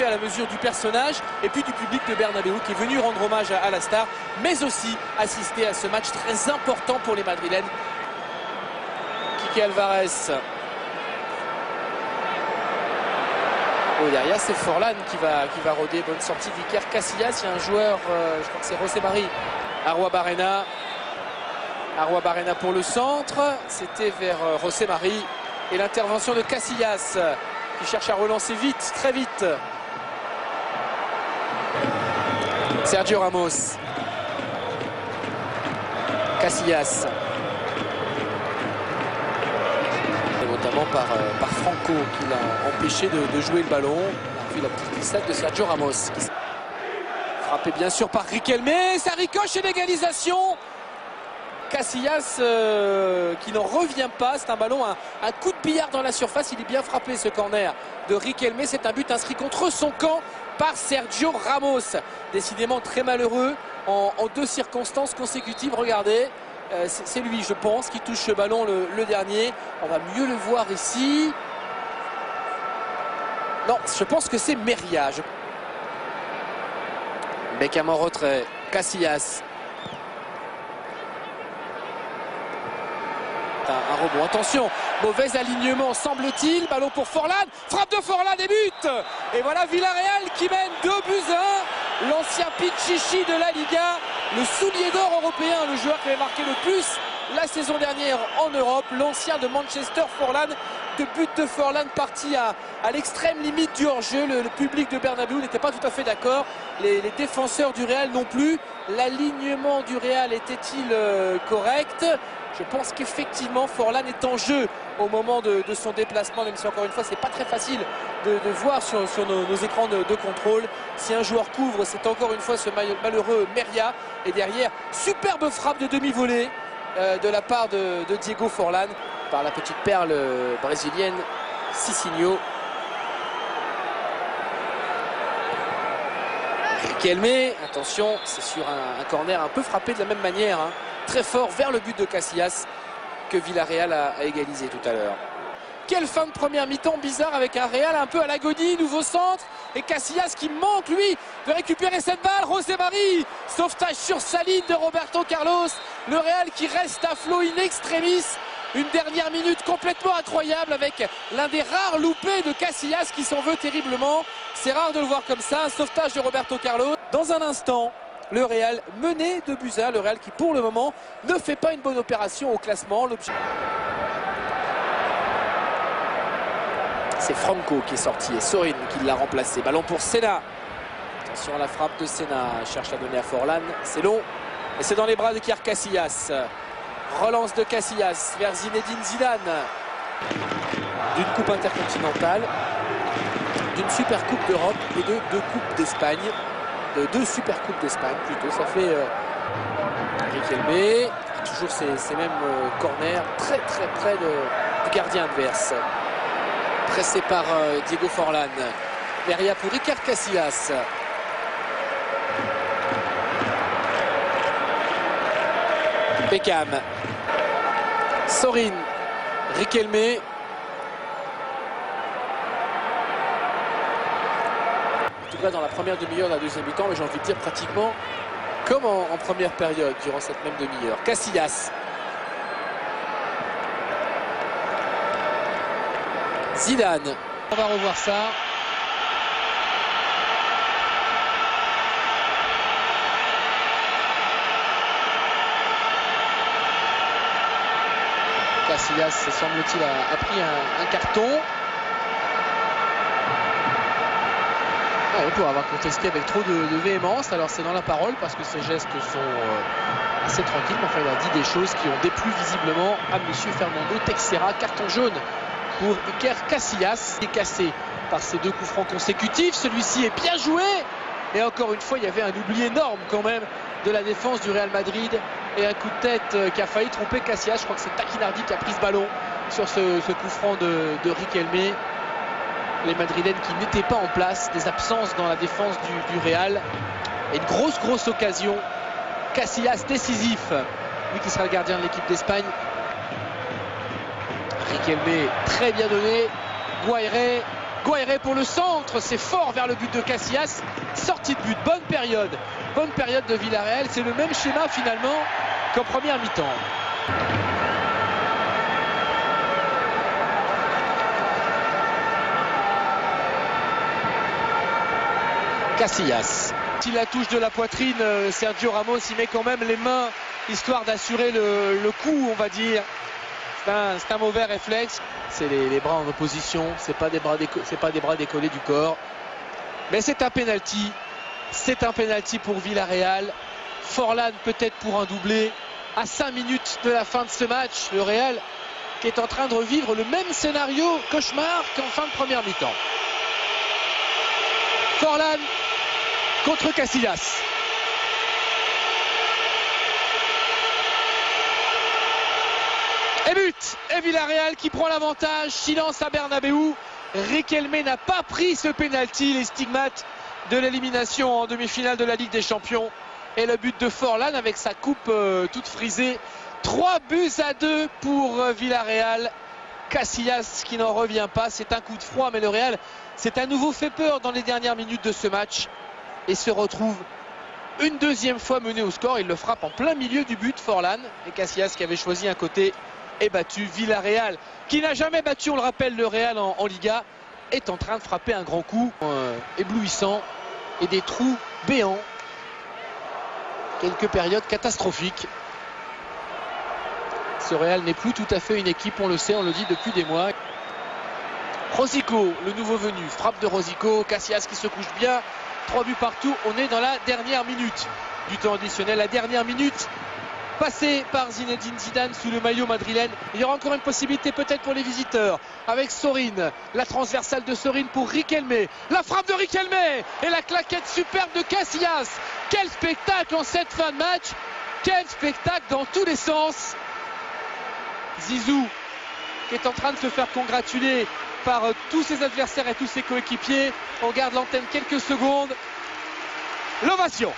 fait à la mesure du personnage et puis du public de Bernabéu qui est venu rendre hommage à la star, mais aussi assister à ce match très important pour les Madrilènes. Kike Alvarez. Oh, derrière c'est Forlán qui va rôder. Bonne sortie d'Iker Casillas. Il y a un joueur, je crois que c'est José Marie Arruabarrena. Arruabarrena pour le centre. C'était vers José Marie. Et l'intervention de Casillas qui cherche à relancer vite, très vite. Sergio Ramos. Casillas. Notamment par Franco qui l'a empêché de jouer le ballon. On a vu la petite glissade de Sergio Ramos. Frappé bien sûr par Riquelme. Ça ricoche et l'égalisation. Casillas qui n'en revient pas. C'est un ballon, un coup de billard dans la surface. Il est bien frappé ce corner de Riquelme. C'est un but inscrit contre son camp par Sergio Ramos. Décidément très malheureux en deux circonstances consécutives. Regardez. C'est lui, je pense, qui touche ce ballon le dernier. On va mieux le voir ici. Non, je pense que c'est Meria. Beckham en retrait. Casillas. Un rebond. Attention, mauvais alignement, semble-t-il. Ballon pour Forlán. Frappe de Forlán et but. Et voilà Villarreal qui mène 2-1. L'ancien Pichichi de la Liga. Le soulier d'or européen, le joueur qui avait marqué le plus la saison dernière en Europe, l'ancien de Manchester, Forlán. De but de Forlán parti à l'extrême limite du hors-jeu. Le public de Bernabéu n'était pas tout à fait d'accord. Les défenseurs du Real non plus. L'alignement du Real était-il correct? Je pense qu'effectivement Forlán est en jeu au moment de son déplacement, même si encore une fois c'est pas très facile de voir sur nos écrans de contrôle. Si un joueur couvre, c'est encore une fois ce malheureux Meria. Et derrière, superbe frappe de demi-volée de la part de Diego Forlán par la petite perle brésilienne Cicinho. Riquelme, attention, c'est sur un corner un peu frappé de la même manière, hein, très fort vers le but de Casillas que Villarreal a égalisé tout à l'heure. Quelle fin de première mi-temps bizarre avec un Real un peu à l'agonie, nouveau centre et Casillas qui manque lui de récupérer cette balle. José Marie, sauvetage sur sa ligne de Roberto Carlos. Le Real qui reste à flot in extremis. Une dernière minute complètement incroyable avec l'un des rares loupés de Casillas qui s'en veut terriblement. C'est rare de le voir comme ça, un sauvetage de Roberto Carlos. Dans un instant, le Real mené 2-1. Le Real qui pour le moment ne fait pas une bonne opération au classement. C'est Franco qui est sorti et Sorin qui l'a remplacé. Ballon pour Senna. Attention à la frappe de Senna. Il cherche à donner à Forlán. C'est long. Et c'est dans les bras de Iker Casillas. Relance de Casillas vers Zinedine Zidane. D'une coupe intercontinentale, d'une super coupe d'Europe et de deux coupes d'Espagne. Deux super coupes d'Espagne plutôt. Ça fait Riquelme. Toujours ces mêmes corners très très près du gardien adverse. Pressé par Diego Forlán. Meria pour Iker Casillas. Beckham. Sorin. Riquelme. En tout cas dans la première demi-heure de la deuxième mi-temps, mais j'ai envie de dire pratiquement comme en première période durant cette même demi-heure. Casillas. Zidane. On va revoir ça. Casillas, semble-t-il, a pris un carton. Pour avoir contesté avec trop de véhémence. Alors c'est dans la parole parce que ses gestes sont assez tranquilles. Mais enfin, il a dit des choses qui ont déplu visiblement à monsieur Fernando Texeira. Carton jaune pour Iker Casillas, est cassé par ces deux coups francs consécutifs. Celui-ci est bien joué et encore une fois il y avait un oubli énorme quand même de la défense du Real Madrid et un coup de tête qui a failli tromper Casillas. Je crois que c'est Taquinardi qui a pris ce ballon sur ce coup franc de Riquelme. Les Madrilènes qui n'étaient pas en place, des absences dans la défense du Real et une grosse occasion. Casillas décisif, lui qui sera le gardien de l'équipe d'Espagne. Riquelme très bien donné. Guaire Guaire pour le centre, c'est fort vers le but de Casillas. Sortie de but, bonne période de Villarreal. C'est le même schéma finalement qu'en première mi-temps. Casillas. Si la touche de la poitrine, Sergio Ramos y met quand même les mains histoire d'assurer le coup, on va dire. C'est un mauvais réflexe. C'est les bras en opposition, c'est pas des bras décollés du corps. Mais c'est un penalty. C'est un penalty pour Villarreal. Forlán peut-être pour un doublé. À 5 minutes de la fin de ce match, le Real qui est en train de revivre le même scénario cauchemar qu'en fin de première mi-temps. Forlán contre Casillas. Et but. Et Villarreal qui prend l'avantage. Silence à Bernabéu. Riquelme n'a pas pris ce penalty. Les stigmates de l'élimination en demi-finale de la Ligue des Champions. Et le but de Forlán avec sa coupe toute frisée. 3-2 pour Villarreal. Casillas qui n'en revient pas. C'est un coup de froid, mais le Real s'est à nouveau fait peur dans les dernières minutes de ce match. Et se retrouve une deuxième fois mené au score. Il le frappe en plein milieu du but, Forlán. Et Casillas qui avait choisi un côté est battu. Villarreal qui n'a jamais battu, on le rappelle, le Real en Liga, est en train de frapper un grand coup éblouissant et des trous béants. Quelques périodes catastrophiques. Ce Real n'est plus tout à fait une équipe, on le sait, on le dit depuis des mois. Rosico, le nouveau venu, frappe de Rosico, Casillas qui se couche bien. 3 buts partout, on est dans la dernière minute du temps additionnel, la dernière minute passée par Zinedine Zidane sous le maillot madrilène. Il y aura encore une possibilité peut-être pour les visiteurs avec Sorin, la transversale de Sorin pour Riquelme, la frappe de Riquelme et la claquette superbe de Casillas. Quel spectacle en cette fin de match, quel spectacle dans tous les sens. Zizou qui est en train de se faire congratuler par tous ses adversaires et tous ses coéquipiers. On garde l'antenne quelques secondes. L'ovation.